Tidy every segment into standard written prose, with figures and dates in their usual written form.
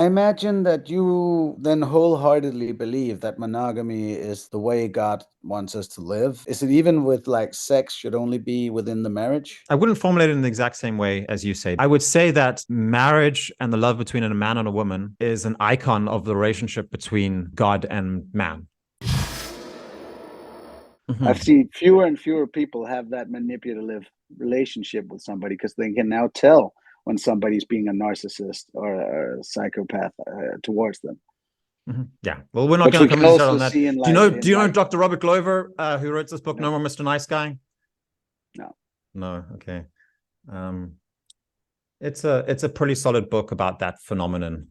I imagine that you then wholeheartedly believe that monogamy is the way God wants us to live. Is it even with like sex should only be within the marriage? I wouldn't formulate it in the exact same way as you say. I would say that marriage and the love between a man and a woman is an icon of the relationship between God and man. I've seen fewer and fewer people have that manipulative relationship with somebody because they can now tell when somebody's being a narcissist or a psychopath towards them. Yeah. Well, we're not Which going we to can comment also on that. see in Do you like know? Do in you know like Dr. Robert Glover, who wrote this book, No no, More Mr. Nice Guy? no. No. Okay. Um, it's a pretty solid book about that phenomenon.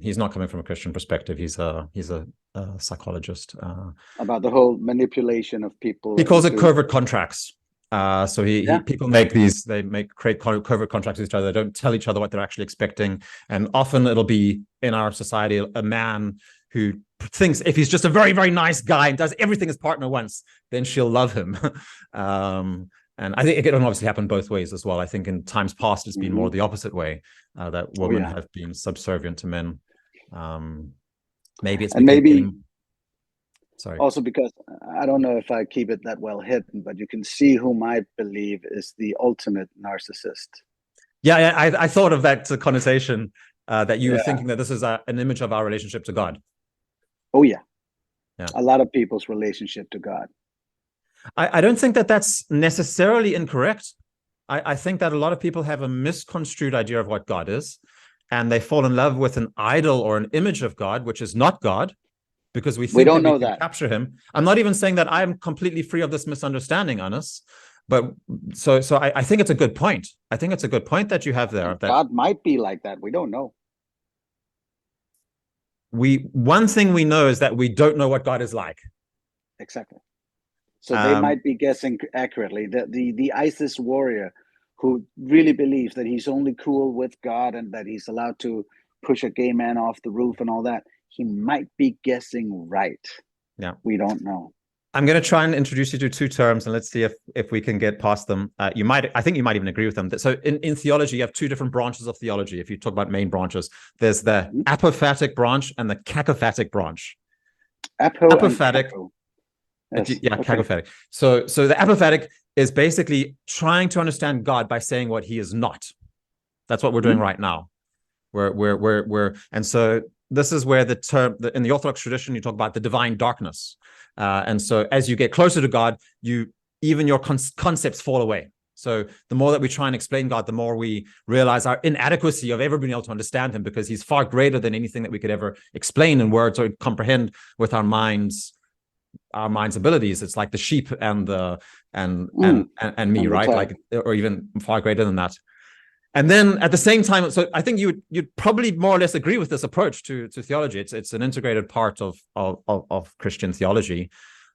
He's not coming from a Christian perspective. He's a psychologist. About the whole manipulation of people He calls it into covert contracts. So yeah. people create covert contracts with each other. They don't tell each other what they're actually expecting, and often it'll be in our society a man who thinks if he's just a very very nice guy and does everything his partner wants, then she'll love him. And I think it can obviously happen both ways as well. I think in times past it's been more the opposite way, that Oh women yeah. have been subservient to men. Maybe it's And because maybe sorry. also because I don't know if I keep it that well hidden, but you can see whom I believe is the ultimate narcissist. Yeah, I thought of that connotation, that you were Yeah. thinking that this is an image of our relationship to God. Oh yeah. Yeah. A lot of people's relationship to God. I don't think that that's necessarily incorrect. I think that a lot of people have a misconstrued idea of what God is, and they fall in love with an idol or an image of God, which is not God, because we We think don't that we know can that. capture him. I'm not even saying that I'm completely free of this misunderstanding, Anas, but so I think it's a good point. I think it's a good point that you have there, And that God might be like that. We don't know. one thing we know is that we don't know what God is like. Exactly. So they Um, might be guessing accurately. The ISIS warrior who really believes that he's only cool with God and that he's allowed to push a gay man off the roof and all that, he might be guessing right. yeah. We don't know. I'm going to try and introduce you to two terms, and let's see if we can get past them. I think you might even agree with them. So in theology, you have two different branches of theology. If you talk about main branches, there's the apophatic branch and the cacophatic branch. Apo and Apophatic, caco. Yes. yeah, Okay. cacophatic. So the apophatic is basically trying to understand God by saying what he is not. That's what we're doing right now. And so this is where the term in the Orthodox tradition you talk about the divine darkness, and so as you get closer to God, even your concepts fall away. So the more that we try and explain God, the more we realize our inadequacy of ever being able to understand him, because he's far greater than anything that we could ever explain in words or comprehend with our minds abilities. It's like the sheep and the and me, And the right? type. Like, or even far greater than that. And then at the same time, so I think you'd probably more or less agree with this approach to theology. It's an integrated part of Christian theology,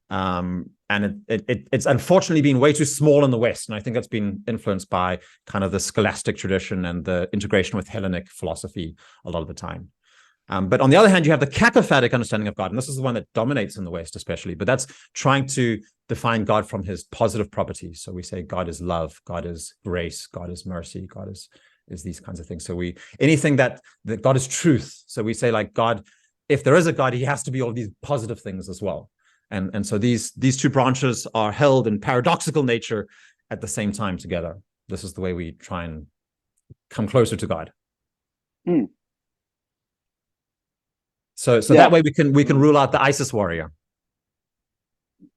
and it's unfortunately been way too small in the West, and I think that's been influenced by kind of the scholastic tradition and the integration with Hellenic philosophy a lot of the time. But on the other hand, you have the cacophatic understanding of God, and this is the one that dominates in the West, especially. But that's trying to define God from his positive properties. So we say God is love, God is grace, God is mercy, God is these kinds of things. So anything that God is truth. So we say, like, God, if there is a God, he has to be all these positive things as well. And so these two branches are held in paradoxical nature at the same time together. This is the way we try and come closer to God. So that way we can rule out the ISIS warrior.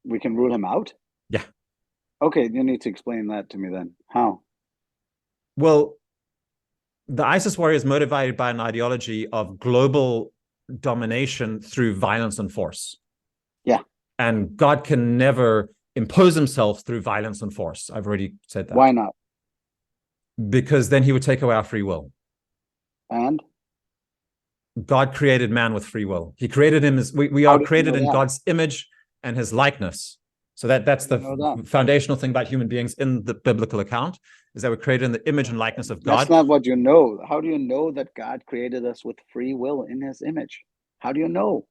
We can rule him out? Yeah. Okay, you need to explain that to me then. How? Well, the ISIS warrior is motivated by an ideology of global domination through violence and force. Yeah. And God can never impose himself through violence and force. I've already said that. Why not? Because then he would take away our free will. And? God created man with free will. He created him as we are created in God's image and his likeness. So that's the foundational thing about human beings in the biblical account, is that we're created in the image and likeness of God. That's not what you know. How do you know that God created us with free will in his image? How do you know?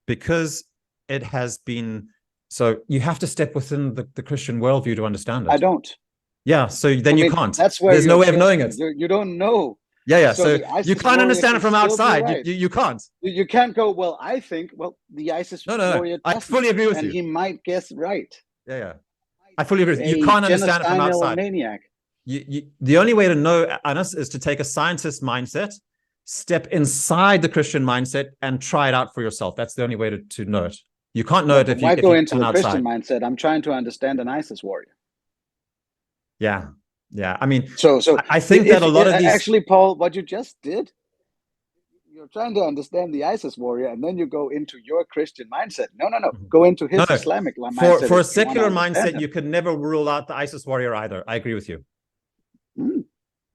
Because it has been, so you have to step within the Christian worldview to understand it. I don't. Yeah, so then you can't. That's where There's no way of knowing guessing. it. You don't know. Yeah. So So the you ISIS can't warrior understand can it from still be outside. right. You can't. You can't go, well, I think, well, the ISIS No. warrior I doesn't, fully agree with and you. he might guess right. Yeah. I fully agree. You A can't understand it from genocidal outside. maniac. The only way to know, Anas, is to take a scientist mindset, step inside the Christian mindset, and try it out for yourself. That's the only way to know it. You can't know it if Why you go into the outside. Christian mindset? I'm trying to understand an ISIS warrior. Yeah. I mean, so I think that a lot of these, actually, Paul, what you just did, you're trying to understand the ISIS warrior, and then you go into your Christian mindset. No. Go into his Islamic mindset. For a secular mindset, you can never rule out the ISIS warrior either. I agree with you.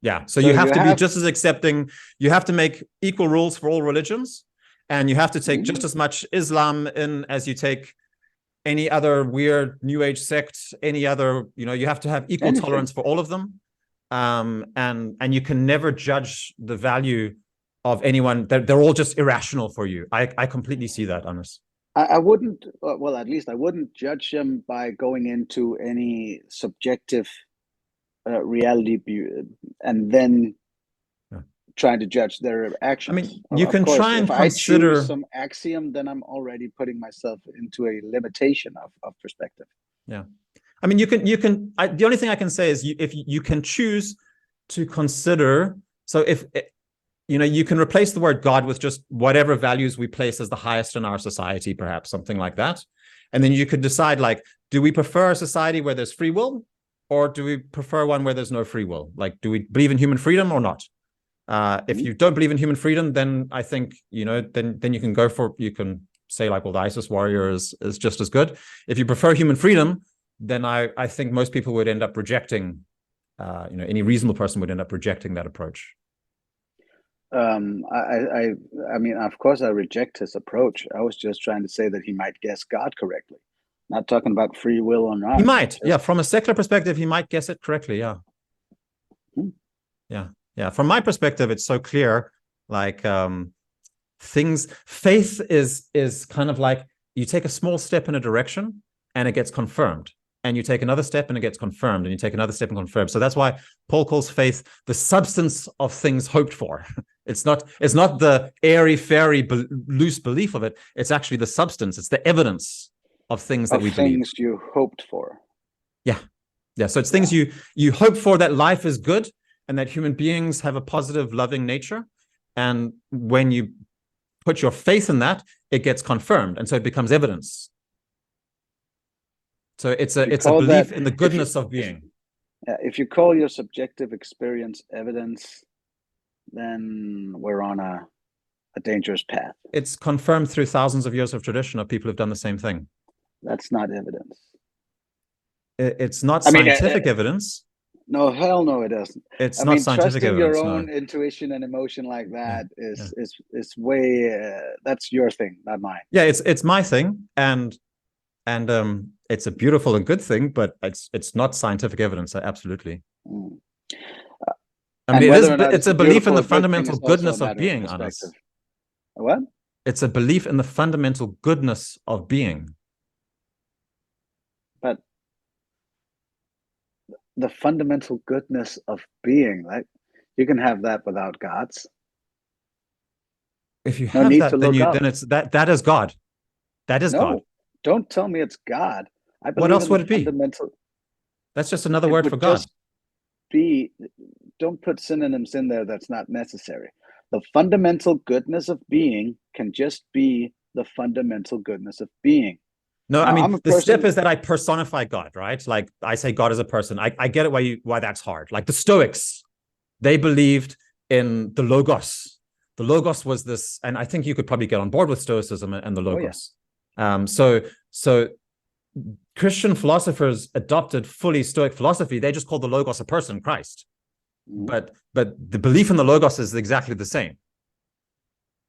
Yeah. So you have to be just as accepting. You have to make equal rules for all religions, and you have to take just as much Islam in as you take any other weird New Age sect, any other, you have to have equal tolerance for all of them. And you can never judge the value of anyone. They're all just irrational for you. I completely see that, Anas. I wouldn't, well, at least I wouldn't judge them by going into any subjective reality and then trying to judge their actions. I mean, you can try and consider, if I choose some axiom, then I'm already putting myself into a limitation of perspective. Yeah. I mean, you can, the only thing I can say is if you can choose to consider, so if, you can replace the word God with just whatever values we place as the highest in our society, perhaps something like that. And then you could decide, like, do we prefer a society where there's free will, or do we prefer one where there's no free will? Like, do we believe in human freedom or not? If you don't believe in human freedom, then I think, then you can go for, you can say, like, well, the ISIS warrior is just as good. If you prefer human freedom, then I think most people would end up rejecting, any reasonable person would end up rejecting that approach. I mean, of course, I reject his approach. I was just trying to say that he might guess God correctly. Not talking about free will or not. He might, yeah. From a secular perspective, he might guess it correctly, yeah. Yeah. From my perspective, it's so clear. Like, faith is kind of like you take a small step in a direction and it gets confirmed. And you take another step and it gets confirmed, and you take another step and confirmed. So that's why Paul calls faith the substance of things hoped for. It's not the airy-fairy loose belief of it. It's actually the substance. It's the evidence of things that we believe. Things you hoped for. Yeah. So it's things you hope for, that life is good and that human beings have a positive, loving nature. And when you put your faith in that, it gets confirmed, and so it becomes evidence. So it's a belief in the goodness of being. If you call your subjective experience evidence, then we're on a dangerous path. It's confirmed through thousands of years of tradition of people who've done the same thing. That's not evidence. It's not scientific evidence. No, hell no, it isn't. It's not scientific evidence. Trusting your own intuition and emotion like that is way. That's your thing, not mine. Yeah, it's my thing, and it's a beautiful and good thing, but it's not scientific evidence. Absolutely. I mean, it's a belief in the fundamental goodness of being, Anas. What? It's a belief in the fundamental goodness of being. But the fundamental goodness of being, like, you can have that without gods. If you have that, then it's that is God. That is God. Don't tell me it's God. I believe what else would it be? That's just another word for God. Don't put synonyms in there that's not necessary. The fundamental goodness of being can just be the fundamental goodness of being. No, I mean, the step is that I personify God, right? Like, I say God is a person. I get it why that's hard. Like the Stoics, they believed in the Logos. The Logos was this, and I think you could probably get on board with Stoicism and the Logos. So Christian philosophers adopted fully Stoic philosophy. They just called the Logos a person, Christ. But the belief in the Logos is exactly the same.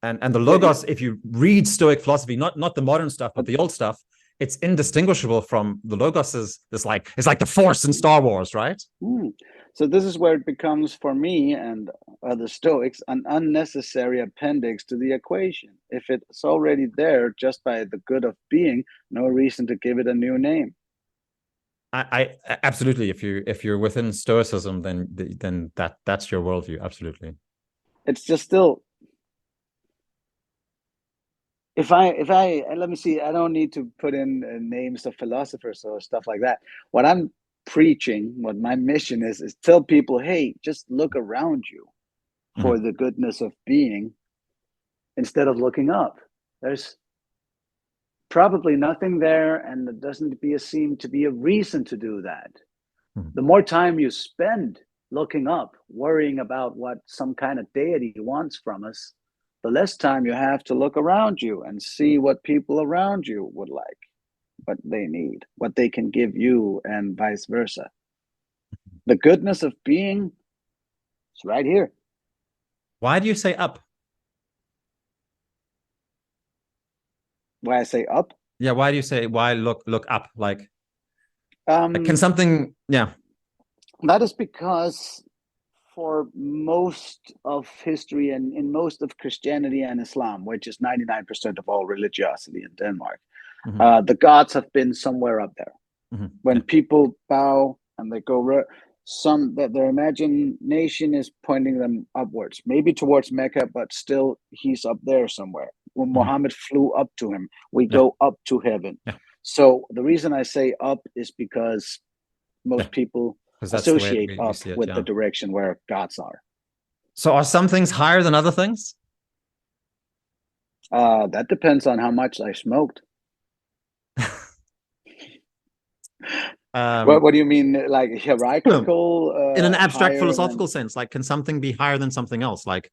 And the Logos, if you read Stoic philosophy, not the modern stuff, but the old stuff, it's indistinguishable from the Logos. It's like the Force in Star Wars, right? So this is where it becomes, for me and other Stoics, an unnecessary appendix to the equation. If it's already there just by the good of being, no reason to give it a new name. I absolutely. If you're within Stoicism, then that's your worldview. Absolutely. It's just still, if I let me see, I don't need to put in names of philosophers or stuff like that. What I'm preaching, what my mission is tell people, hey, just look around you for the goodness of being instead of looking up. There's probably nothing there, and it doesn't seem to be a reason to do that. The more time you spend looking up, worrying about what some kind of deity wants from us, the less time you have to look around you and see what people around you would like, what they need, what they can give you, and vice versa. The goodness of being is right here. Why do you say up? Why I say up? Yeah, why do you say why look up? Like can something, yeah. That is because for most of history and in most of Christianity and Islam, which is 99% of all religiosity in Denmark, the gods have been somewhere up there. When people bow and they go, that their imagination is pointing them upwards, maybe towards Mecca, but still he's up there somewhere. When Muhammad flew up to him, we go up to heaven. So the reason I say up is because most people associate up with the direction where gods are. So are some things higher than other things? That depends on how much I smoked. What do you mean, like hierarchical? In an abstract philosophical sense, like can something be higher than something else? Like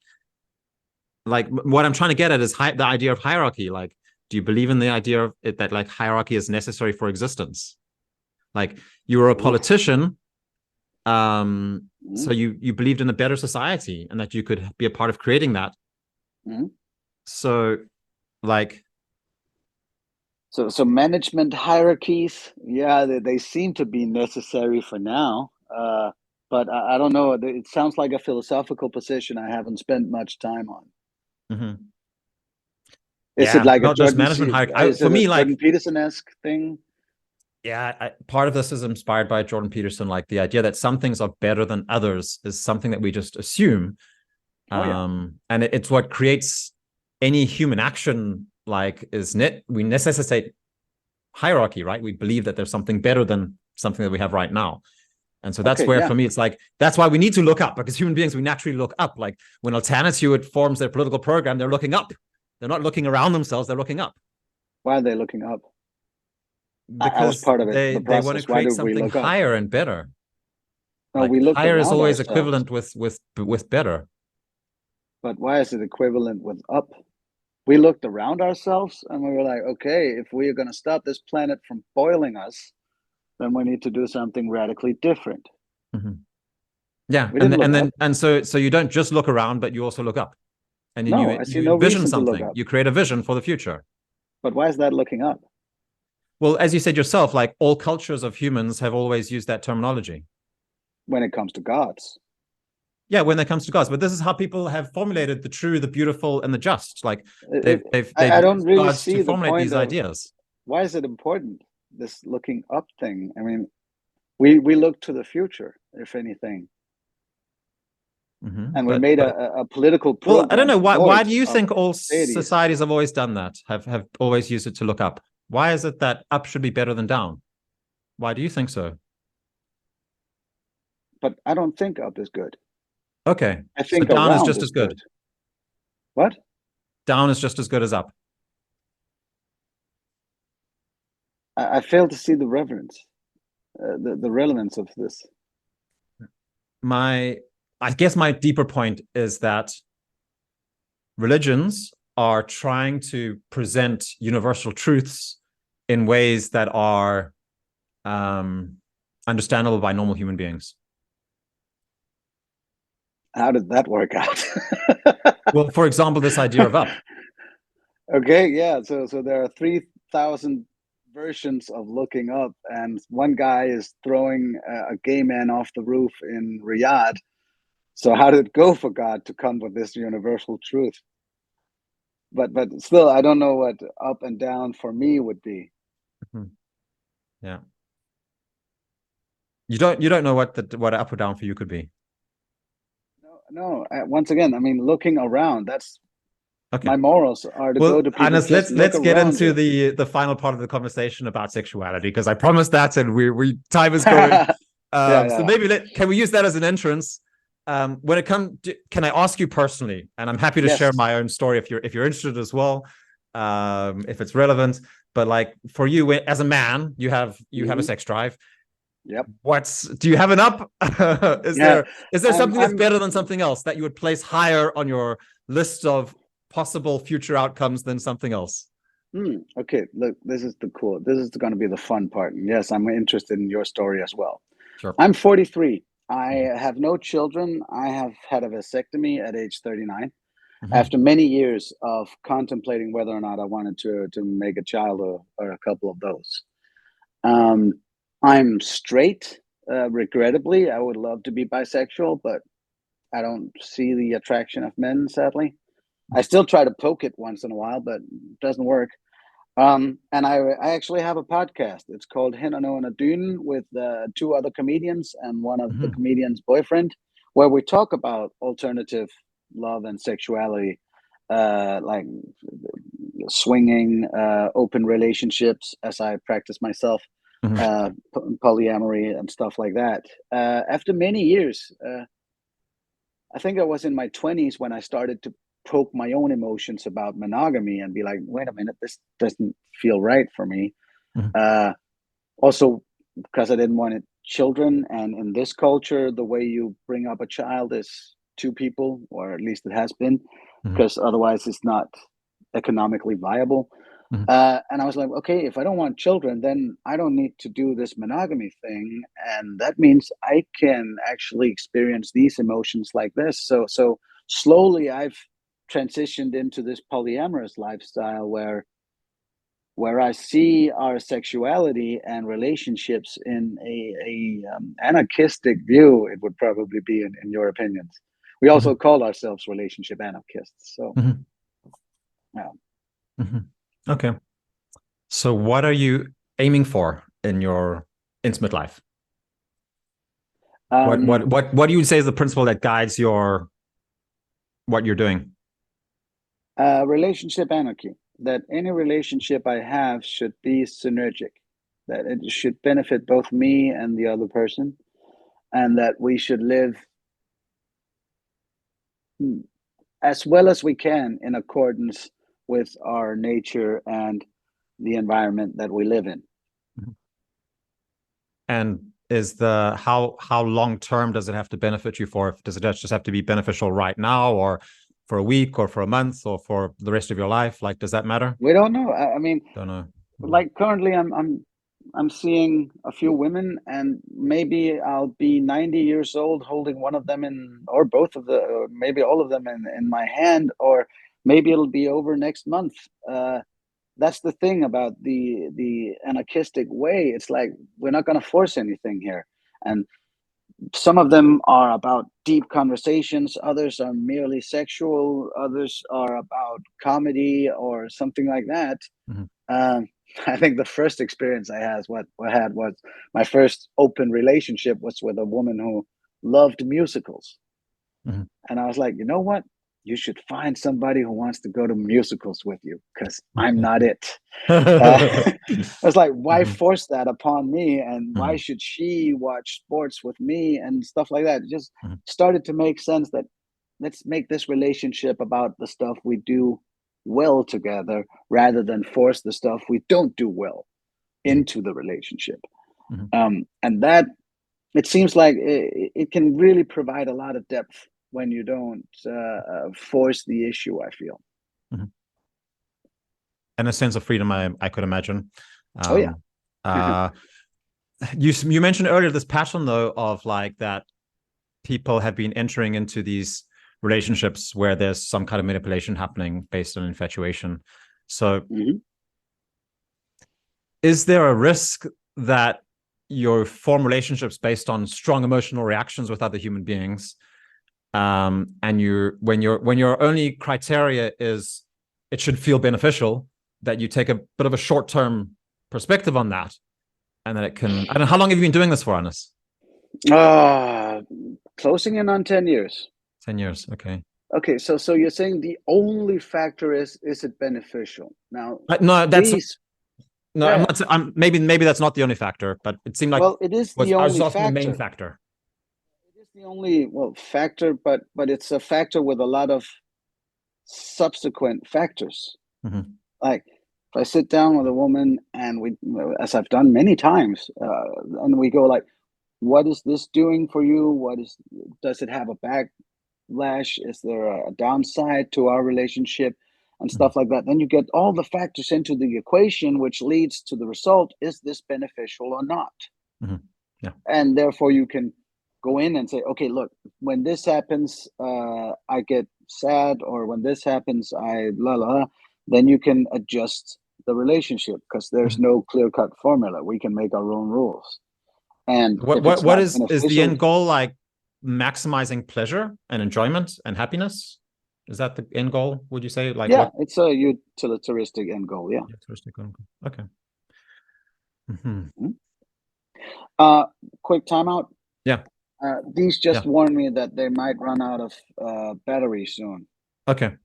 what I'm trying to get at is the idea of hierarchy. Like, do you believe in the idea of it that like hierarchy is necessary for existence? Like you were a politician, so you believed in a better society and that you could be a part of creating that. So like so management hierarchies, yeah, they seem to be necessary for now, but I don't know, it sounds like a philosophical position I haven't spent much time on. Is it like not just management hierarchy? For me, like Jordan Peterson-esque thing? Yeah, part of this is inspired by Jordan Peterson, like the idea that some things are better than others is something that we just assume. And it's what creates any human action. Like we necessitate hierarchy, right? We believe that there's something better than something that we have right now. And so that's where, for me, it's like, that's why we need to look up, because human beings, we naturally look up. Like when Alternate forms their political program, they're looking up. They're not looking around themselves, they're looking up. Why are they looking up? Because I was part of it. They want to create something higher and better. No, like we look higher is always ourselves. Equivalent with better. But why is it equivalent with up? We looked around ourselves and we were like, okay, if we are going to stop this planet from boiling us, then we need to do something radically different. Yeah, and so you don't just look around, but you also look up, and you envision something. You create a vision for the future. But why is that looking up? Well, as you said yourself, like all cultures of humans have always used that terminology. When it comes to gods. Yeah, when it comes to gods. But this is how people have formulated the true, the beautiful, and the just. Like they've I don't really see to formulate these ideas. Why is it important, this looking up thing? I mean, we look to the future, if anything. And we made a political program. Well, I don't know. Why do you think all societies have always done that? Have always used it to look up? Why is it that up should be better than down? Why do you think so? But I don't think up is good. Okay. I think so down is just as good. What? Down is just as good as up. I fail to see the relevance of this. I guess my deeper point is that religions are trying to present universal truths in ways that are understandable by normal human beings. How did that work out? Well, for example, this idea of up. Okay, yeah. So there are 3,000 versions of looking up, and one guy is throwing a gay man off the roof in Riyadh. So how did it go for God to come with this universal truth? But still, I don't know what up and down for me would be. Yeah. You don't know what up or down for you could be. No. Once again, I mean, looking around. That's Okay. my morals are to go to people. Hannes, just let's get into you. the final part of the conversation about sexuality, because I promised that, and we time is going. So maybe can we use that as an entrance? When it comes, can I ask you personally? And I'm happy to share my own story if you're interested as well, if it's relevant. But like for you as a man, you have a sex drive. Yep. Do you have an up? Is there something that's better than something else that you would place higher on your list of possible future outcomes than something else? Okay, look, this is going to be the fun part. And yes, I'm interested in your story as well. Sure. I'm 43. I have no children. I have had a vasectomy at age 39 after many years of contemplating whether or not I wanted to make a child or a couple of those. I'm straight. Regrettably, I would love to be bisexual, but I don't see the attraction of men, sadly. I still try to poke it once in a while, but it doesn't work. And I actually have a podcast. It's called Hen og Nå Dyn with two other comedians and one of the comedians' boyfriend, where we talk about alternative love and sexuality, like swinging, open relationships, as I practice myself, polyamory and stuff like that. After many years, I think I was in my 20s when I started to poke my own emotions about monogamy and be like, wait a minute, this doesn't feel right for me. Also, because I didn't want children, and in this culture, the way you bring up a child is two people, or at least it has been, because otherwise it's not economically viable. And I was like, okay, if I don't want children, then I don't need to do this monogamy thing, and that means I can actually experience these emotions like this. So slowly I've transitioned into this polyamorous lifestyle where I see our sexuality and relationships in a anarchistic view. It would probably be in your opinions. We also call ourselves relationship anarchists. So, yeah. Okay. So what are you aiming for in your intimate life? What do you say is the principle that guides what you're doing? Relationship anarchy. That any relationship I have should be synergic, that it should benefit both me and the other person, and that we should live as well as we can in accordance with our nature and the environment that we live in. And is how long term does it have to benefit you for? Does it just have to be beneficial right now, or for a week, or for a month, or for the rest of your life? Like, does that matter? We don't know. I mean, don't know. Like currently, I'm seeing a few women, and maybe I'll be 90 years old holding one of them or both of or maybe all of them in my hand, or maybe it'll be over next month. That's the thing about the anarchistic way. It's like we're not going to force anything here, and some of them are about deep conversations, others are merely sexual, others are about comedy or something like that. I think the first experience I had was my first open relationship was with a woman who loved musicals. And I was like, you know what? You should find somebody who wants to go to musicals with you, because I'm not it. I was like, why force that upon me? And why should she watch sports with me and stuff like that? It just started to make sense that let's make this relationship about the stuff we do well together, rather than force the stuff we don't do well into the relationship. And that, it seems like it can really provide a lot of depth when you don't force the issue, I feel. And a sense of freedom, I could imagine. Oh yeah. You mentioned earlier this pattern, though, of like that people have been entering into these relationships where there's some kind of manipulation happening based on infatuation. So is there a risk that you form relationships based on strong emotional reactions with other human beings, and when your only criteria is it should feel beneficial, that you take a bit of a short-term perspective on that, and that it can... I don't know, how long have you been doing this for, Hannes? Closing in on 10 years. 10 years. Okay. Okay, so you're saying the only factor is it beneficial? Now, No, that's these, no. I'm yeah, not. I'm maybe that's not the only factor, but it seemed like well, it is the I was only asking the main factor. factor. It is the only, well, factor, but it's a factor with a lot of subsequent factors. Mm-hmm. Like if I sit down with a woman and we, as I've done many times, and we go like, what is this doing for you? Does it have a backlash? Is there a downside to our relationship and Mm-hmm. stuff like that? Then you get all the factors into the equation, which leads to the result. Is this beneficial or not? Mm-hmm. Yeah. And therefore you can go in and say, okay, look, when this happens, I get sad, or when this happens, I la la. Then you can adjust the relationship because there's Mm-hmm. no clear cut formula. We can make our own rules. And What if it's what not is the beneficial, end goal, like maximizing pleasure and enjoyment and happiness? Is that the end goal? Would you say, like, yeah, what? it's a utilitarian end goal. Yeah. Okay. Mm-hmm. Quick timeout. Yeah. These just Yeah. warned me that they might run out of battery soon. Okay.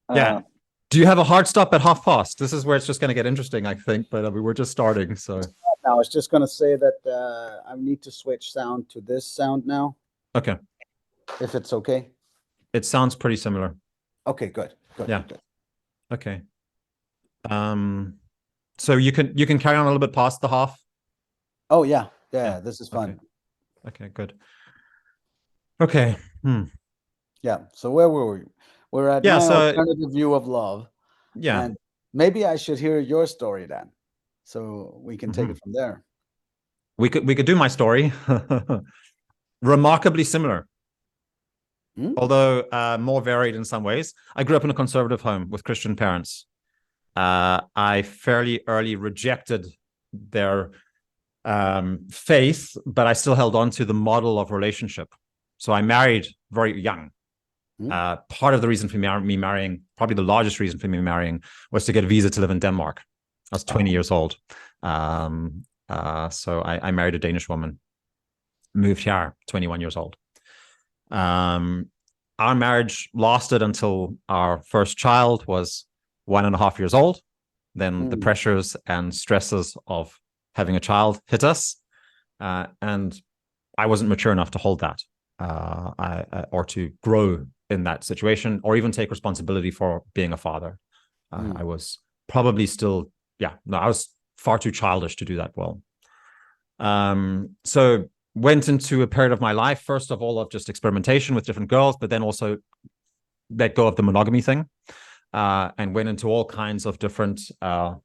Uh, Yeah. Do you have a hard stop at past? This is where it's just going to get interesting, I think. But we're just starting, so. Now, I was just going to say that I need to switch sound to this sound now, Okay. if it's okay. It sounds pretty similar. Okay, good. Yeah. Good. Okay. So you can carry on a little bit past the half. Oh yeah. This is fun. Okay, good. Okay. Yeah. So where were we? We're at my alternative view of love. Yeah. And maybe I should hear your story then, so we can take it from there. We could do my story. Remarkably similar, although more varied in some ways. I grew up in a conservative home with Christian parents. I fairly early rejected their faith, but I still held on to the model of relationship. So I married very young. Part of the reason for me marrying, probably the largest reason for me marrying, was to get a visa to live in Denmark. I was 20 years old. So I married a Danish woman, moved here, 21 years old. Our marriage lasted until our first child was 1.5 years old. Then the pressures and stresses of having a child hit us. And I wasn't mature enough to hold that or to grow in that situation, or even take responsibility for being a father. I was probably still, I was far too childish to do that well. So went into a period of my life, first of all, of just experimentation with different girls, but then also let go of the monogamy thing, and went into all kinds of different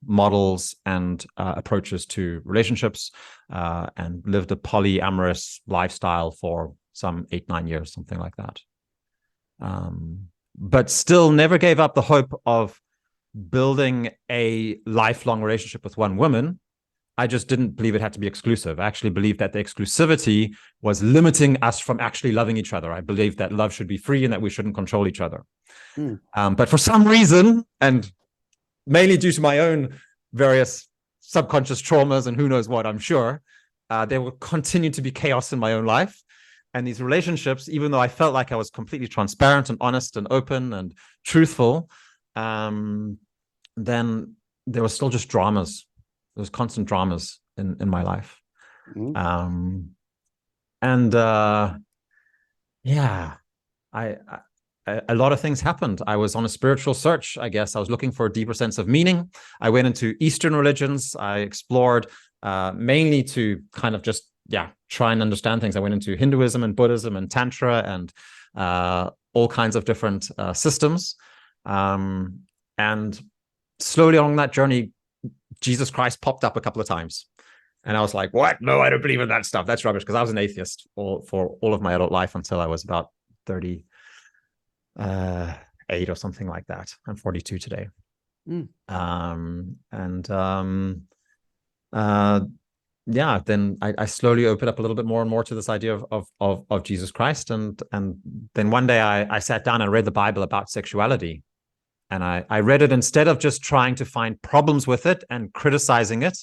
models and approaches to relationships, and lived a polyamorous lifestyle for some 8-9 years, something like that. But still never gave up the hope of building a lifelong relationship with one woman. I just didn't believe it had to be exclusive. I actually believed that the exclusivity was limiting us from actually loving each other. I believed that love should be free and that we shouldn't control each other. But for some reason, and mainly due to my own various subconscious traumas and who knows what, I'm sure, there will continue to be chaos in my own life. And these relationships, even though I felt like I was completely transparent and honest and open and truthful, then there were still just dramas. There was constant dramas in my life. A lot of things happened. I was on a spiritual search, I guess. I was looking for a deeper sense of meaning. I went into Eastern religions. I explored mainly to kind of just, try and understand things. I went into Hinduism and Buddhism and Tantra and all kinds of different systems. And slowly along that journey, Jesus Christ popped up a couple of times. And I was like, what? No, I don't believe in that stuff. That's rubbish. Because I was an atheist for all of my adult life until I was about 38 or something like that. I'm 42 today. Then I slowly opened up a little bit more and more to this idea of Jesus Christ. And then one day I sat down and read the Bible about sexuality. And I read it, instead of just trying to find problems with it and criticizing it,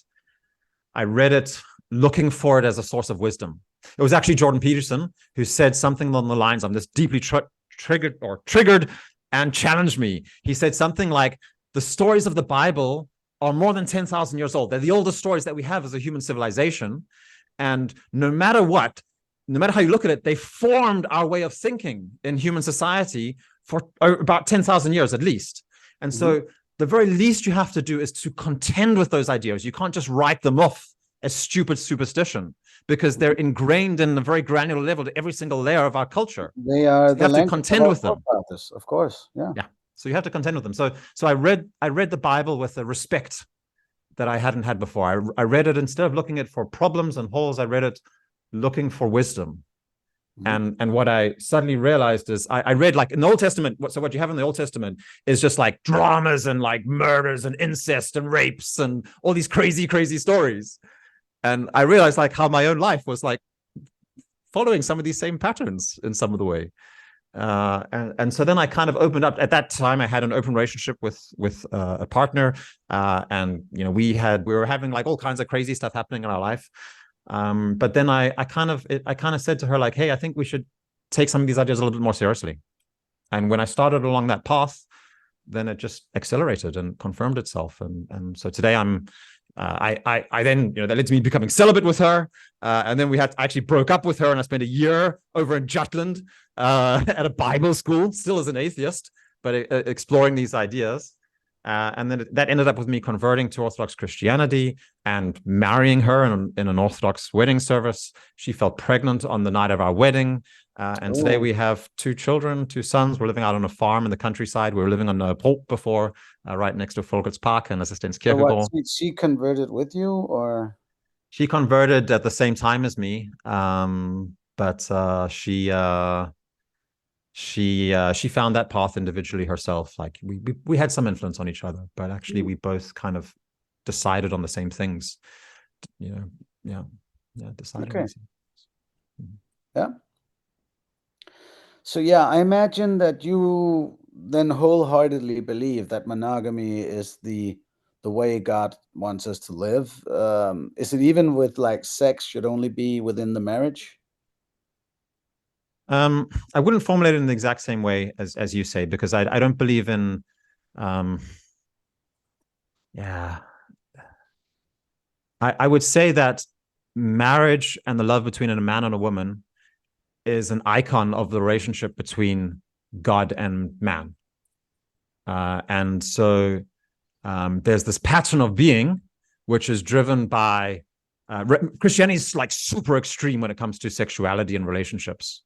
I read it looking for it as a source of wisdom. It was actually Jordan Peterson who said something along the lines, I'm just deeply triggered and challenged me. He said something like, the stories of the Bible are more than 10,000 years old. They're the oldest stories that we have as a human civilization. And no matter what, no matter how you look at it, they formed our way of thinking in human society for about 10,000 years at least. And so the very least you have to do is to contend with those ideas. You can't just write them off as stupid superstition, because they're ingrained in a very granular level to every single layer of our culture. They are so you have to contend with them. Of course, yeah. Yeah. So you have to contend with them. So I read the Bible with a respect that I hadn't had before. I read it, instead of looking at it for problems and holes, I read it looking for wisdom. And what I suddenly realized is I read, like, in the Old Testament, so what you have in the Old Testament is just like dramas and like murders and incest and rapes and all these crazy, crazy stories. And I realized like how my own life was like following some of these same patterns in some of the way. And so then I kind of opened up. At that time, I had an open relationship with a partner, and we were having like all kinds of crazy stuff happening in our life. But then I kind of said to her, like, hey, I think we should take some of these ideas a little bit more seriously. And when I started along that path, then it just accelerated and confirmed itself. And so today I then, that led to me becoming celibate with her. And then I actually broke up with her, and I spent a year over in Jutland at a Bible school, still as an atheist, but exploring these ideas. And then that ended up with me converting to Orthodox Christianity and marrying her in an Orthodox wedding service. She fell pregnant on the night of our wedding. And today we have 2 children, 2 sons. We're living out on a farm in the countryside. We were living on a Polk before, right next to Folkets Park and Assistenzkirchegård. So she converted with you, or? She converted at the same time as me. But she found that path individually herself. Like we had some influence on each other, but actually we both kind of decided on the same things. Decided on the same things. Yeah. So yeah, I imagine that you then wholeheartedly believe that monogamy is the way God wants us to live. Is it even with like sex should only be within the marriage? I wouldn't formulate it in the exact same way as you say, because I don't believe in I would say that marriage and the love between a man and a woman is an icon of the relationship between God and man. And so there's this pattern of being which is driven by Christianity is like super extreme when it comes to sexuality and relationships.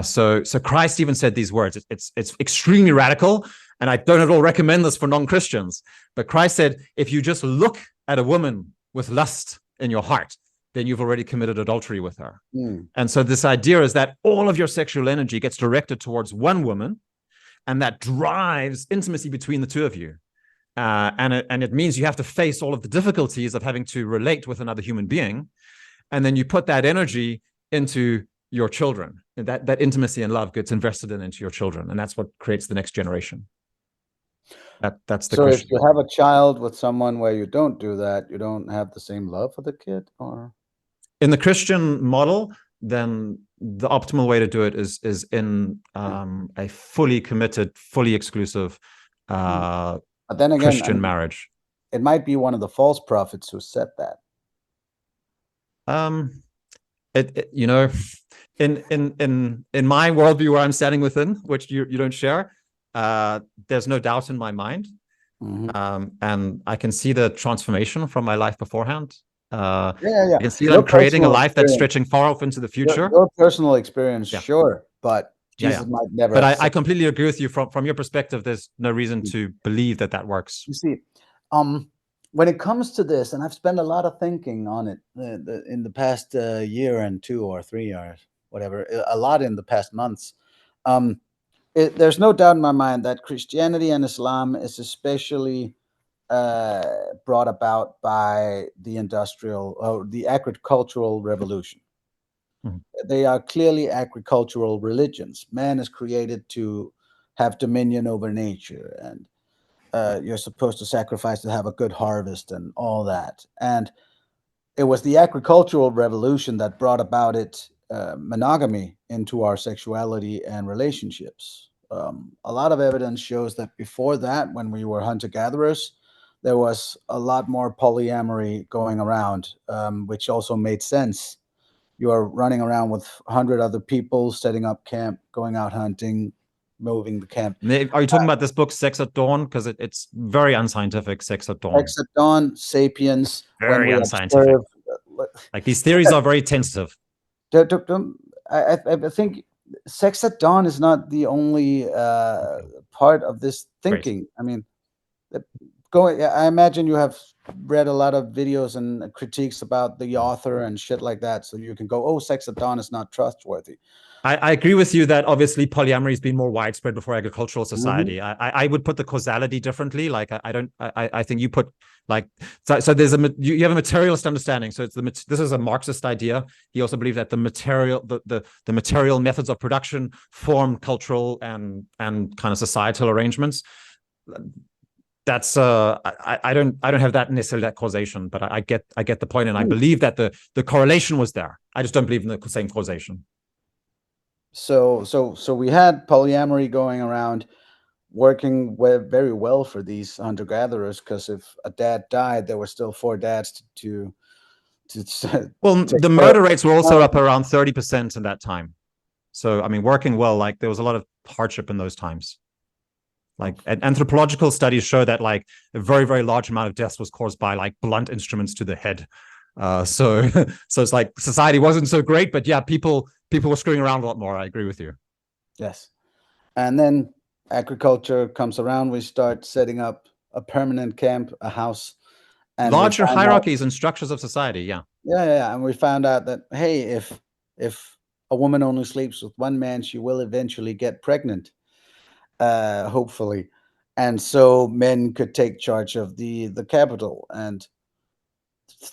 So Christ even said these words. It's extremely radical, and I don't at all recommend this for non-Christians. But Christ said, if you just look at a woman with lust in your heart, then you've already committed adultery with her. And so this idea is that all of your sexual energy gets directed towards one woman, and that drives intimacy between the two of you. And it means you have to face all of the difficulties of having to relate with another human being. And then you put that energy into your children. And that intimacy and love gets invested into your children. And that's what creates the next generation. That's the Christian. So if you have a child with someone where you don't do that, you don't have the same love for the kid? Or in the Christian model, then the optimal way to do it is in a fully committed, fully exclusive but then again, Christian marriage. It might be one of the false prophets who said that. In my worldview where I'm standing within, which you don't share, there's no doubt in my mind. And I can see the transformation from my life beforehand. I can see that I'm creating a life that's stretching far off into the future. Your personal experience, sure, but Jesus might never. But I completely agree with you. From your perspective, there's no reason to believe that works. You see, when it comes to this, and I've spent a lot of thinking on it in the past year and 2 or 3 or whatever, a lot in the past months. There's no doubt in my mind that Christianity and Islam is especially brought about by the the agricultural revolution. They are clearly agricultural religions. Man is created to have dominion over nature, and you're supposed to sacrifice to have a good harvest and all that. And it was the agricultural revolution that brought about monogamy into our sexuality and relationships. A lot of evidence shows that before that, when we were hunter-gatherers, there was a lot more polyamory going around, which also made sense. You are running around with 100 other people, setting up camp, going out hunting, moving the camp. Are you talking about this book, Sex at Dawn? Because it's very unscientific, Sex at Dawn. Sex at Dawn, Sapiens, very unscientific. Like these theories are very tentative. I think Sex at Dawn is not the only part of this thinking. Great. I mean, I imagine you have read a lot of videos and critiques about the author and shit like that, so you can go, oh, Sex at Dawn is not trustworthy. I agree with you that obviously polyamory has been more widespread before agricultural society. I would put the causality differently. Like I think you put like so there's you have a materialist understanding. So it's this is a Marxist idea. He also believed that the material methods of production form cultural and kind of societal arrangements. That's I don't have that necessarily that causation, but I get the point, and I believe that the correlation was there. I just don't believe in the same causation. So we had polyamory going around, working very well for these hunter-gatherers, because if a dad died, there were still 4 dads to well, the murder rates were also up around 30% in that time. So I mean, working well, like there was a lot of hardship in those times. Like anthropological studies show that like a very, very large amount of deaths was caused by like blunt instruments to the head. So it's like society wasn't so great, but yeah, people were screwing around a lot more. I agree with you. Yes. And then agriculture comes around. We start setting up a permanent camp, a house. And larger hierarchies and structures of society. Yeah. Yeah. And we found out that, hey, if a woman only sleeps with one man, she will eventually get pregnant, hopefully. And so men could take charge of the capital, and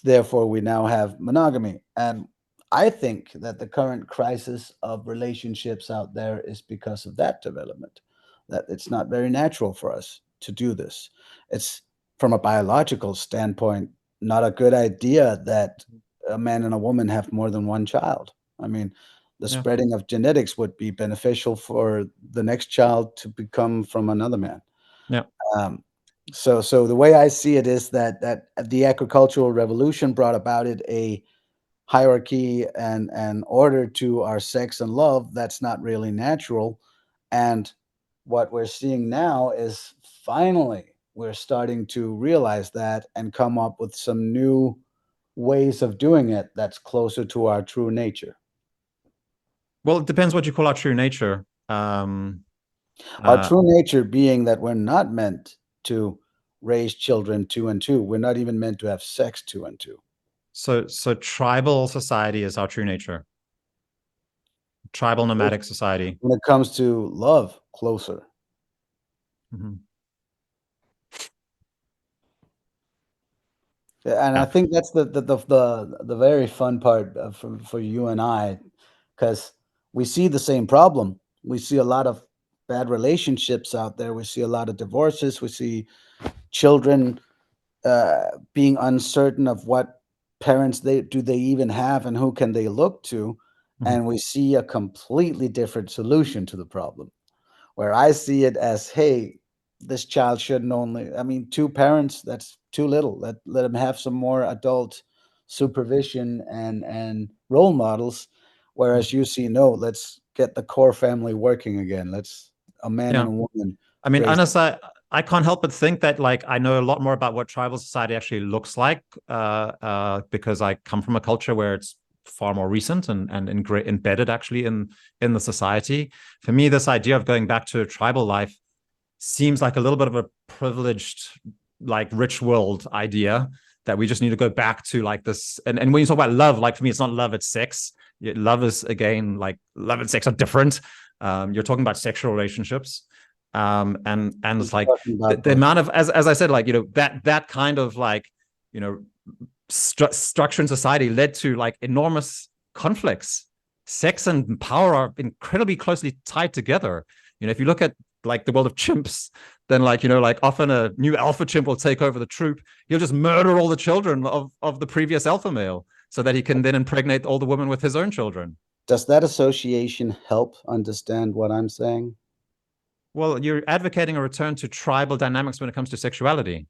therefore we now have monogamy. And I think that the current crisis of relationships out there is because of that development, that it's not very natural for us to do this. It's, from a biological standpoint, not a good idea that a man and a woman have more than one child. I mean, the spreading of genetics would be beneficial for the next child to become from another man. Yeah. So the way I see it is that the agricultural revolution brought about a hierarchy and order to our sex and love that's not really natural. And what we're seeing now is finally we're starting to realize that and come up with some new ways of doing it that's closer to our true nature. Well, it depends what you call our true nature. Our true nature being that we're not meant to raise children 2 and 2. We're not even meant to have sex 2 and 2. So tribal society is our true nature. Tribal nomadic society. When it comes to love, closer. Mm-hmm. And I think that's the very fun part for you and I, because we see the same problem. We see a lot of bad relationships out there. We see a lot of divorces. We see children being uncertain of what parents they even have and who can they look to. Mm-hmm. And we see a completely different solution to the problem, where I see it as, hey, this child shouldn't only, I mean, 2 parents, that's too little. Let them have some more adult supervision and role models. Whereas you see, no, let's get the core family working again. Let's a man and a woman. I mean, honestly, I can't help but think that, like, I know a lot more about what tribal society actually looks like because I come from a culture where it's far more recent and embedded actually in the society. For me, this idea of going back to tribal life seems like a little bit of a privileged, like, rich world idea that we just need to go back to, like, this. And when you talk about love, like, for me, it's not love, it's sex. Love is, again, like, love and sex are different. You're talking about sexual relationships. And it's like the amount of, as I said, like, you know, that kind of, like, you know, structure in society led to, like, enormous conflicts. Sex and power are incredibly closely tied together. You know, if you look at like the world of chimps, then like, you know, like often a new alpha chimp will take over the troop. He'll just murder all the children of the previous alpha male so that he can then impregnate all the women with his own children. Does that association help understand what I'm saying? Well, you're advocating a return to tribal dynamics when it comes to sexuality.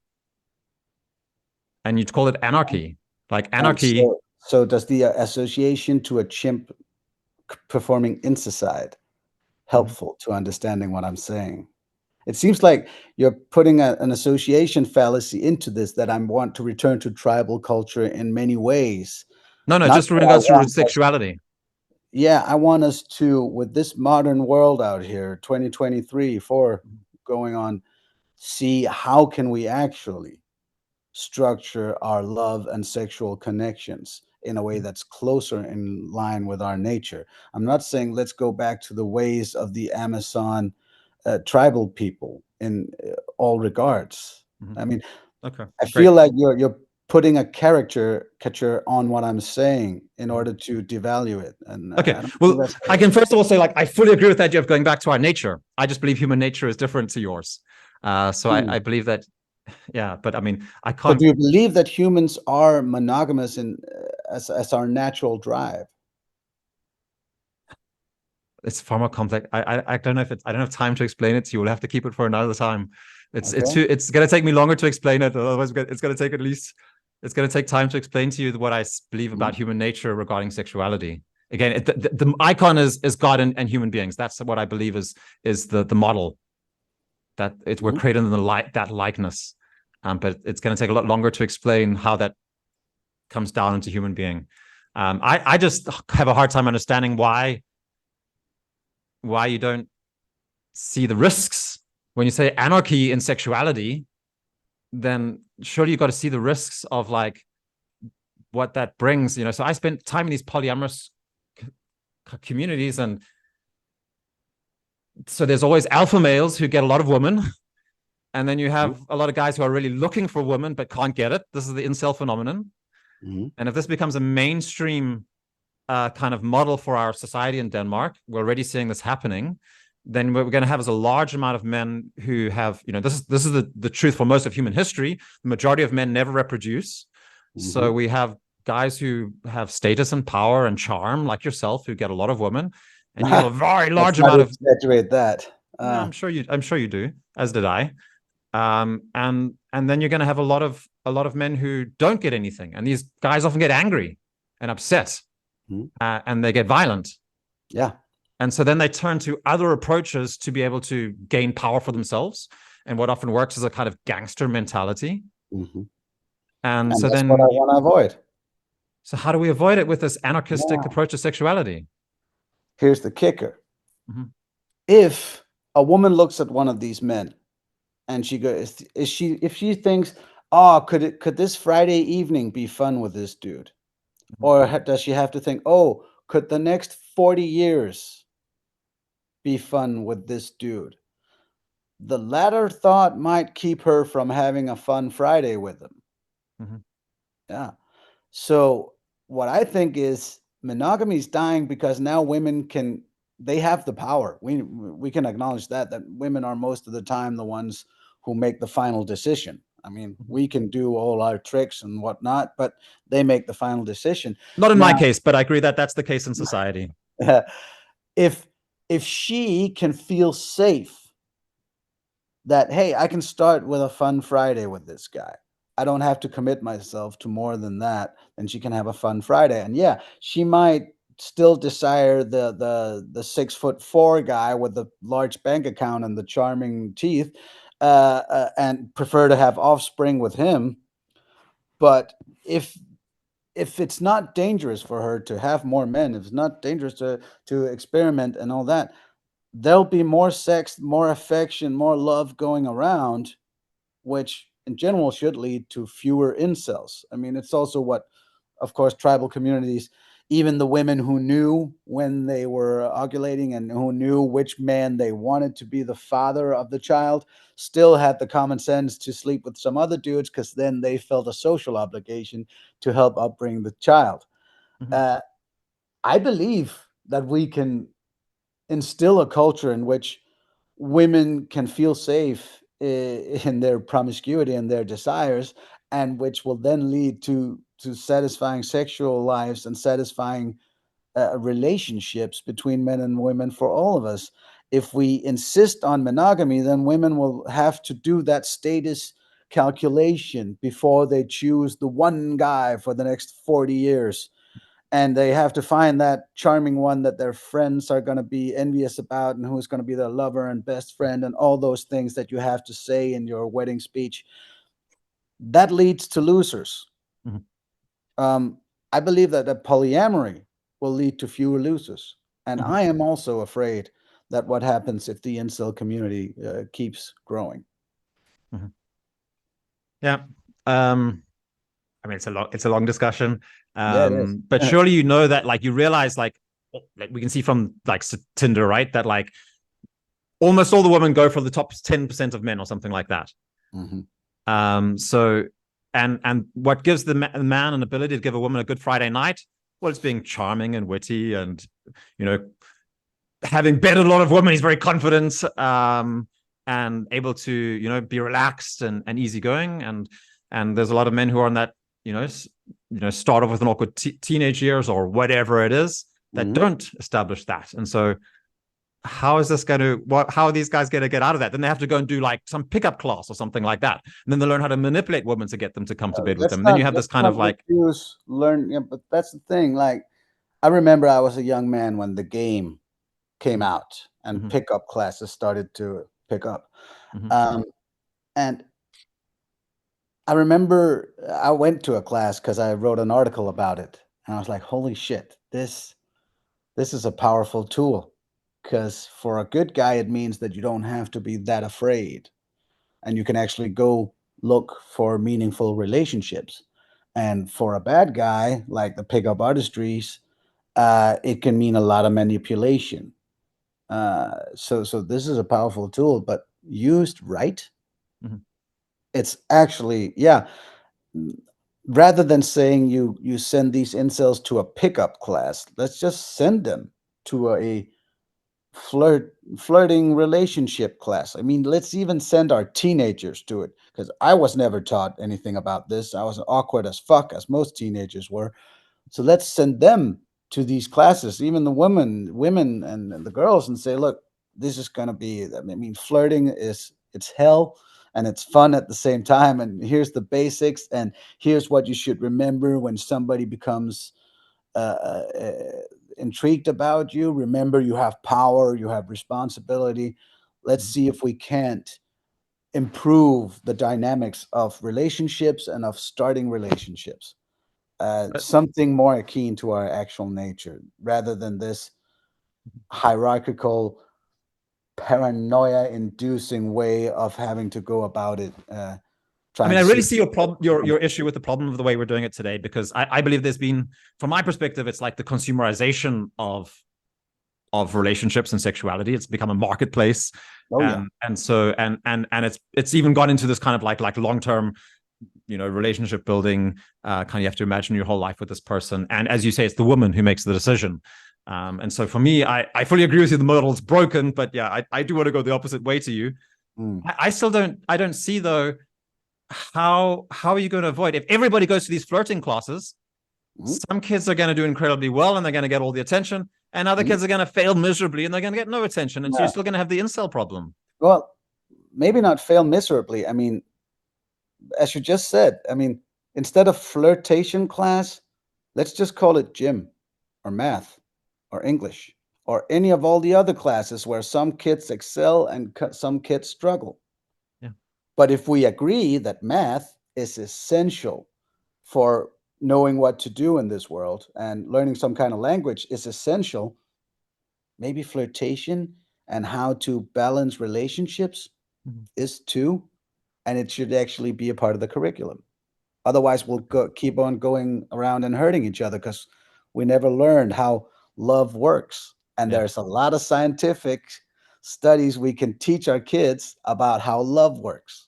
And you'd call it anarchy. Like anarchy. So does the association to a chimp performing incicide helpful to understanding what I'm saying? It seems like you're putting an association fallacy into this, that I want to return to tribal culture in many ways. No, Not just in regards to sexuality. Yeah, I want us to, with this modern world out here, 2023, 4 going on, see how can we actually structure our love and sexual connections in a way that's closer in line with our nature. I'm not saying let's go back to the ways of the Amazon tribal people in all regards. I mean, I feel like you're putting a caricature on what I'm saying in order to devalue it. And well, I can first of all say, like, I fully agree with the idea of going back to our nature. I just believe human nature is different to yours. So I believe that, yeah, but I mean, I can't. But do you believe that humans are monogamous as our natural drive? It's far more complex. I don't know if I don't have time to explain it to you. We'll have to keep it for another time. It's going to take me longer to explain it. Otherwise, it's going to take it's going to take time to explain to you what I believe about human nature regarding sexuality. Again, the icon is God and human beings. That's what I believe is the model that we're created in that likeness. But it's going to take a lot longer to explain how that comes down into human being. I just have a hard time understanding why you don't see the risks. When you say anarchy in sexuality, then surely you've got to see the risks of like what that brings, you know. So I spent time in these polyamorous communities, and so there's always alpha males who get a lot of women, and then you have a lot of guys who are really looking for women but can't get it. This is the incel phenomenon. And if this becomes a mainstream kind of model for our society in Denmark, we're already seeing this happening, then what we're going to have is a large amount of men who have, you know, this is the truth for most of human history. The majority of men never reproduce. So we have guys who have status and power and charm, like yourself, who get a lot of women, and you have a very large amount of. Exaggerate that. No, I'm sure you do, as did I. And then you're going to have a lot of men who don't get anything, and these guys often get angry and upset, and they get violent. Yeah. And so then they turn to other approaches to be able to gain power for themselves. And what often works is a kind of gangster mentality. And so that's then what I want to avoid. So how do we avoid it with this anarchistic approach to sexuality? Here's the kicker. If a woman looks at one of these men and she goes, if she thinks, oh, could this Friday evening be fun with this dude? Or does she have to think, oh, could the next 40 years be fun with this dude? The latter thought might keep her from having a fun Friday with him. Yeah. So what I think is monogamy is dying because now women they have the power. We can acknowledge that women are most of the time the ones who make the final decision. I mean, we can do all our tricks and whatnot, but they make the final decision. Not in my case, but I agree that that's the case in society. If she can feel safe that, hey, I can start with a fun Friday with this guy, I don't have to commit myself to more than that, then she can have a fun Friday. And yeah, she might still desire the 6'4" guy with the large bank account and the charming teeth, and prefer to have offspring with him. But if it's not dangerous for her to have more men, if it's not dangerous to experiment and all that, there'll be more sex, more affection, more love going around, which in general should lead to fewer incels. I mean, it's also what, of course, tribal communities, even the women who knew when they were ovulating and who knew which man they wanted to be the father of the child, still had the common sense to sleep with some other dudes, because then they felt a social obligation to help upbring the child. I believe that we can instill a culture in which women can feel safe in their promiscuity and their desires, and which will then lead to satisfying sexual lives and satisfying relationships between men and women for all of us. If we insist on monogamy, then women will have to do that status calculation before they choose the one guy for the next 40 years. And they have to find that charming one that their friends are going to be envious about, and who's going to be their lover and best friend, and all those things that you have to say in your wedding speech. That leads to losers. Mhm. I believe that polyamory will lead to fewer losers. And Mhm. I am also afraid that what happens if the incel community keeps growing. Mhm. Yeah. I mean, it's a long discussion. Yeah, it is. But surely you know that, like, you realize, like we can see from like Tinder, right? That like almost all the women go for the top 10% of men or something like that. So and what gives the man an ability to give a woman a good Friday night? Well, it's being charming and witty, and having betted a lot of women, he's very confident, and able to be relaxed and easygoing, and there's a lot of men who are in that start off with an awkward teenage years or whatever it is that don't establish that. And so how is this going to, how are these guys going to get out of that? Then they have to go and do like some pickup class or something like that. And then they learn how to manipulate women to get them to come to bed with them. And then you have this kind of like, but that's the thing. Like, I remember I was a young man when the game came out and pickup classes started to pick up. And I remember I went to a class because I wrote an article about it. And I was like, holy shit, this is a powerful tool. Because for a good guy, it means that you don't have to be that afraid. And you can actually go look for meaningful relationships. And for a bad guy, like the pickup artistries, it can mean a lot of manipulation. So this is a powerful tool, but used right, it's actually, yeah. Rather than saying you send these incels to a pickup class, let's just send them to a flirting relationship class. I mean, let's even send our teenagers to it, because I was never taught anything about this. I was awkward as fuck, as most teenagers were. So let's send them to these classes, even the women and the girls, and say, look, this is going to be, I mean, flirting it's hell and it's fun at the same time. And here's the basics. And here's what you should remember when somebody becomes intrigued about you. Remember, you have power, you have responsibility. Let's see if we can't improve the dynamics of relationships and of starting relationships. Something more akin to our actual nature, rather than this hierarchical, paranoia-inducing way of having to go about it. I mean, I really see your problem, your issue with the problem of the way we're doing it today, because I believe there's been, from my perspective, it's like the consumerization of relationships and sexuality. It's become a marketplace. And so it's even gone into this kind of like long-term relationship building, kind of, you have to imagine your whole life with this person, and as you say, it's the woman who makes the decision. And so for me, I fully agree with you, the model's broken, but yeah, I do want to go the opposite way to you. I still don't see, though, how are you going to avoid, if everybody goes to these flirting classes, some kids are going to do incredibly well and they're going to get all the attention, and other kids are going to fail miserably and they're going to get no attention, and so you're still going to have the incel problem. Well, maybe not fail miserably. I mean, as you just said, I mean, instead of flirtation class, let's just call it gym or math or English or any of all the other classes where some kids excel and some kids struggle. But if we agree that math is essential for knowing what to do in this world, and learning some kind of language is essential, maybe flirtation and how to balance relationships is too, and it should actually be a part of the curriculum. Otherwise, we'll keep on going around and hurting each other because we never learned how love works. And there's a lot of scientific studies we can teach our kids about how love works.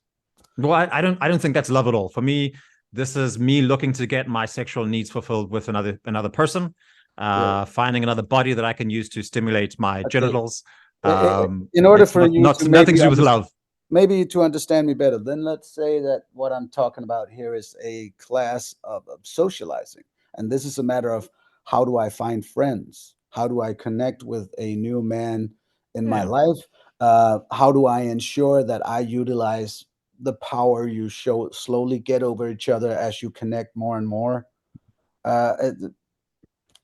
Well, I don't think that's love at all. For me, this is me looking to get my sexual needs fulfilled with another person, finding another body that I can use to stimulate my genitals. In order it's for you not to nothing to do with love. maybe to understand me better, then let's say that what I'm talking about here is a class of socializing. And this is a matter of, how do I find friends? How do I connect with a new man in my life? How do I ensure that I utilize the power you show, slowly get over each other as you connect more and more?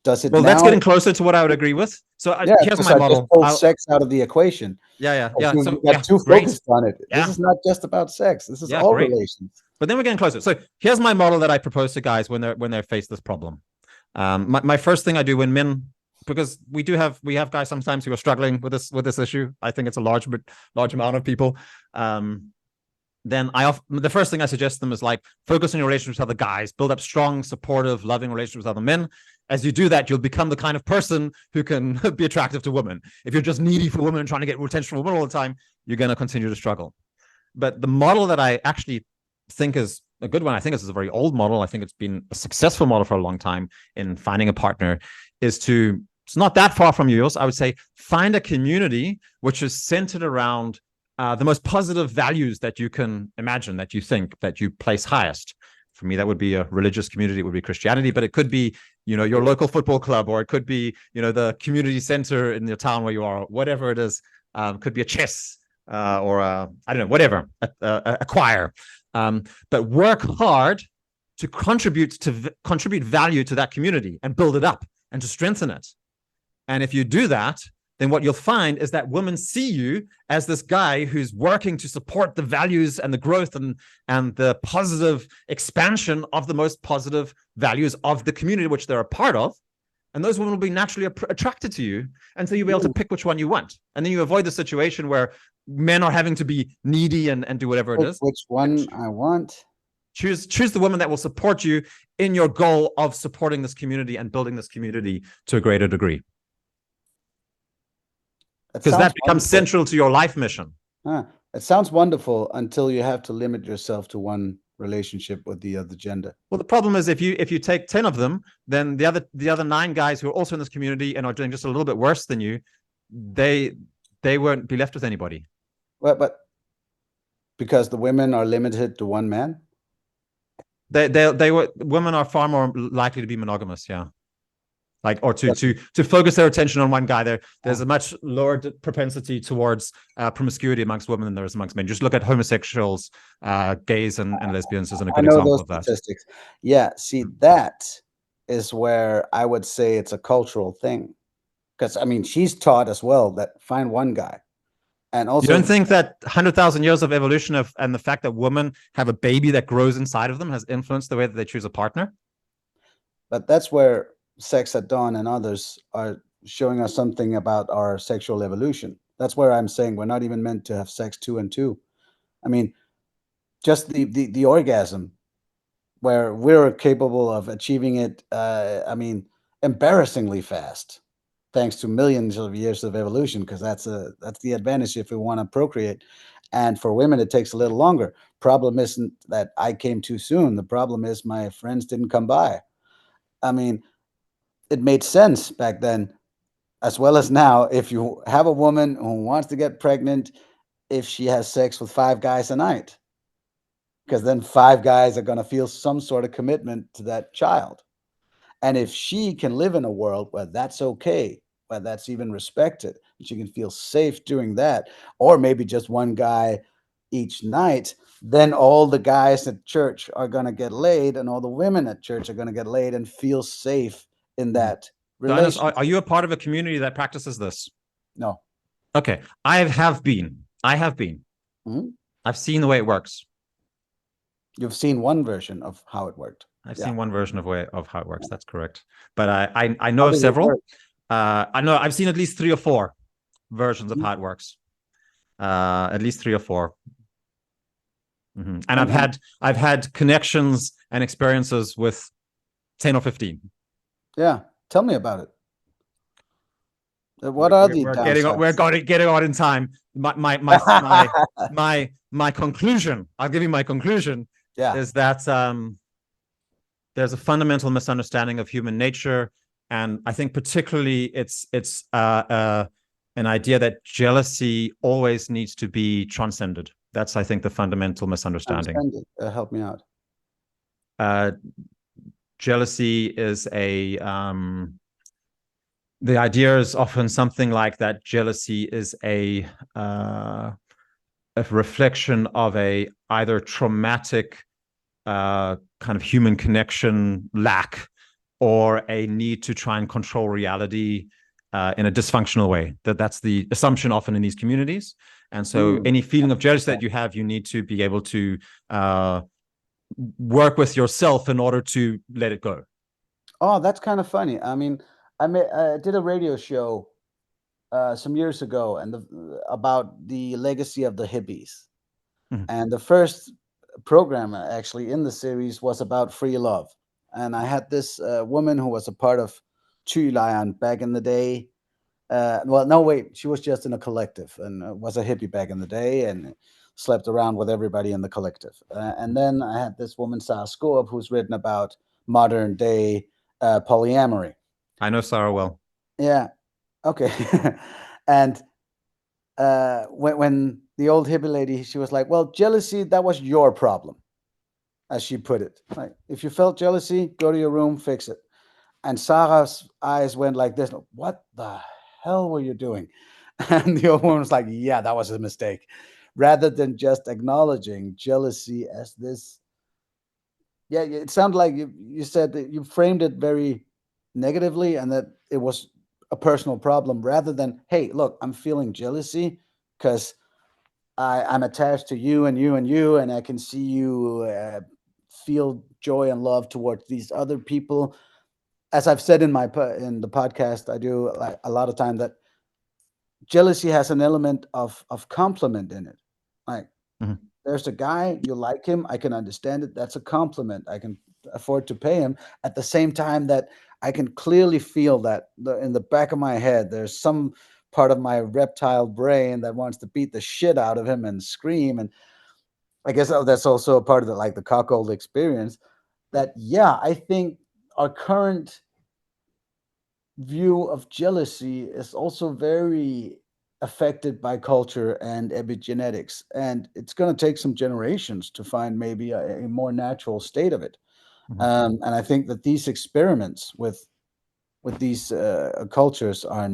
Does it Well, now? that's getting closer to what I would agree with. So Yeah, here's because my I just model. pulled sex out of the equation. Yeah. You got too Great. focused on it. Yeah. This is not just about sex. This is all Great. relations. But then we're getting closer. So here's my model that I propose to guys when they're faced this problem. My first thing I do when men, because we have guys sometimes who are struggling with this issue. I think it's a large amount of people. Then the first thing I suggest to them is, like, focus on your relationships with other guys, build up strong, supportive, loving relationships with other men. As you do that, you'll become the kind of person who can be attractive to women. If you're just needy for women and trying to get attention from women all the time, you're going to continue to struggle. But the model that I actually think is a good one, I think this is a very old model, I think it's been a successful model for a long time in finding a partner, it's not that far from yours. I would say find a community which is centered around the most positive values that you can imagine, that you think, that you place highest. For me, that would be a religious community, it would be Christianity, but it could be, your local football club, or it could be, the community center in your town where you are, whatever it is. Could be a chess or I don't know, whatever, a choir. But work hard to contribute value to that community and build it up and to strengthen it. And if you do that, then what you'll find is that women see you as this guy who's working to support the values and the growth and the positive expansion of the most positive values of the community which they're a part of. And those women will be naturally attracted to you. And so you'll be able to pick which one you want. And then you avoid the situation where men are having to be needy and do whatever it is. Which one I want? Choose the woman that will support you in your goal of supporting this community and building this community to a greater degree. Because that becomes central to your life mission. It sounds wonderful until you have to limit yourself to one relationship with the other gender. Well, the problem is if you take 10 of them, then the other 9 guys who are also in this community and are doing just a little bit worse than you, they won't be left with anybody. Well, but because the women are limited to one man? Women are far more likely to be monogamous, yeah. Like, or to focus their attention on one guy. There's a much lower propensity towards promiscuity amongst women than there is amongst men. Just look at homosexuals, gays and lesbians as a good example of that. Statistics. Yeah, see, that is where I would say it's a cultural thing. Because, I mean, she's taught as well that find one guy. And also, you don't think that 100,000 years of evolution and the fact that women have a baby that grows inside of them has influenced the way that they choose a partner? But that's where Sex at Dawn and others are showing us something about our sexual evolution. That's where I'm saying we're not even meant to have sex 2 and 2. I mean, just the orgasm, where we're capable of achieving it, I mean, embarrassingly fast, thanks to millions of years of evolution, because that's the advantage if we want to procreate. And for women, it takes a little longer. Problem isn't that I came too soon. The problem is my friends didn't come by. I mean, it made sense back then as well as now. If you have a woman who wants to get pregnant, if she has sex with 5 guys a night, because then 5 guys are going to feel some sort of commitment to that child. And if she can live in a world where that's okay, where that's even respected, and she can feel safe doing that, or maybe just one guy each night, then all the guys at church are going to get laid and all the women at church are going to get laid and feel safe in that relationship. Are you a part of a community that practices this? No. Okay. I have been. Mm-hmm. I've seen the way it works. You've seen one version of how it worked. I've seen one version of how it works. That's correct. But I know of several. I know I've seen at least 3 or 4 versions of how it works. At least 3 or 4. Mm-hmm. And I've had connections and experiences with 10 or 15. Yeah, tell me about it. What are the downsides? We're getting on in time. My conclusion. I'll give you my conclusion. Yeah. Is that there's a fundamental misunderstanding of human nature, and I think particularly it's an an idea that jealousy always needs to be transcended. That's, I think, the fundamental misunderstanding. Help me out. Jealousy is the idea is often something like that. Jealousy is a reflection of a either traumatic kind of human connection lack, or a need to try and control reality in a dysfunctional way. That's the assumption often in these communities. And so any feeling of jealousy that you have, you need to be able to work with yourself in order to let it go. Oh, that's kind of funny. I mean, I did a radio show some years ago and about the legacy of the hippies. And the first program actually in the series was about free love. And I had this woman who was a part of Sexuality back in the day. Well, no, wait, she was just in a collective and was a hippie back in the day and slept around with everybody in the collective. And then I had this woman, Sarah Skorp, who's written about modern day polyamory. I know Sarah well. Yeah. Okay. And when the old hippie lady, she was like, well, jealousy, that was your problem, as she put it. Like, if you felt jealousy, go to your room, fix it. And Sarah's eyes went like this. What the hell were you doing? And the old woman was like, yeah, that was a mistake. Rather than just acknowledging jealousy as this. Yeah, it sounded like you said that you framed it very negatively and that it was a personal problem, rather than, hey, look, I'm feeling jealousy because I'm attached to you and you and you, and I can see you feel joy and love towards these other people. As I've said in the podcast, I do a lot of time that jealousy has an element of compliment in it. Like, there's a guy, you like him, I can understand it. That's a compliment. I can afford to pay him. At the same time that I can clearly feel that in the back of my head, there's some part of my reptile brain that wants to beat the shit out of him and scream. And I guess that's also a part of the cuckold experience. That, yeah, I think our current view of jealousy is also very affected by culture and epigenetics, and it's going to take some generations to find maybe a more natural state of it. And I think that these experiments with these cultures are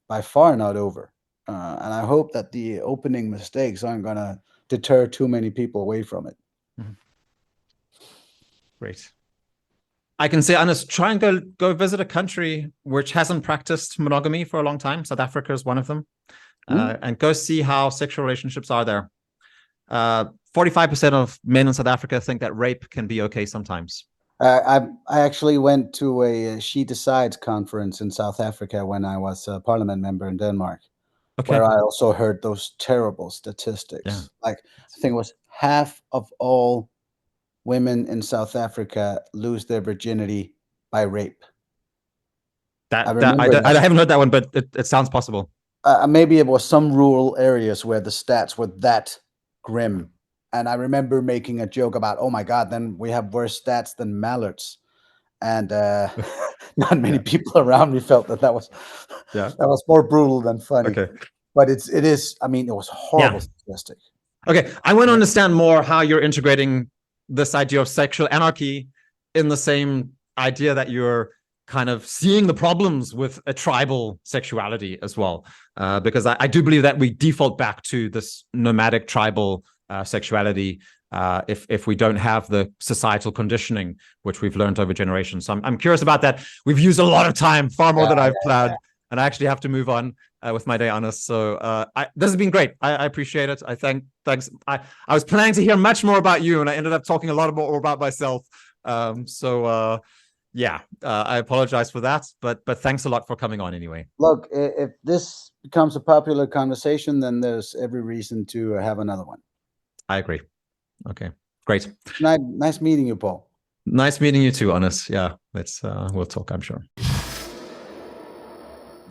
by far not over, and I hope that the opening mistakes aren't going to deter too many people away from it. Great. I can say, honest, try and go visit a country which hasn't practiced monogamy for a long time. South Africa is one of them. And go see how sexual relationships are there. 45% of men in South Africa think that rape can be okay sometimes. I actually went to a She Decides conference in South Africa when I was a parliament member in Denmark, where I also heard those terrible statistics. Yeah. Like, I think it was half of all women in South Africa lose their virginity by rape. I haven't heard that one, but it sounds possible. Maybe it was some rural areas where the stats were that grim. And I remember making a joke about, oh my God, then we have worse stats than mallards. And not many people around me felt that was more brutal than funny. Okay. But it is, I mean, it was horrible statistic. Okay, I want to understand more how you're integrating this idea of sexual anarchy in the same idea that you're kind of seeing the problems with a tribal sexuality as well. Because I do believe that we default back to this nomadic tribal sexuality if we don't have the societal conditioning which we've learned over generations. So I'm curious about that. We've used a lot of time, far more than I've planned, and I actually have to move on with my day, honest. So this has been great. I appreciate it. Thanks. I was planning to hear much more about you, and I ended up talking a lot more about myself. I apologize for that, but thanks a lot for coming on anyway. Look, if this becomes a popular conversation, then there's every reason to have another one. I agree. Okay, great. Nice meeting you, Paul. Nice meeting you too, Honest. Yeah, we'll talk, I'm sure.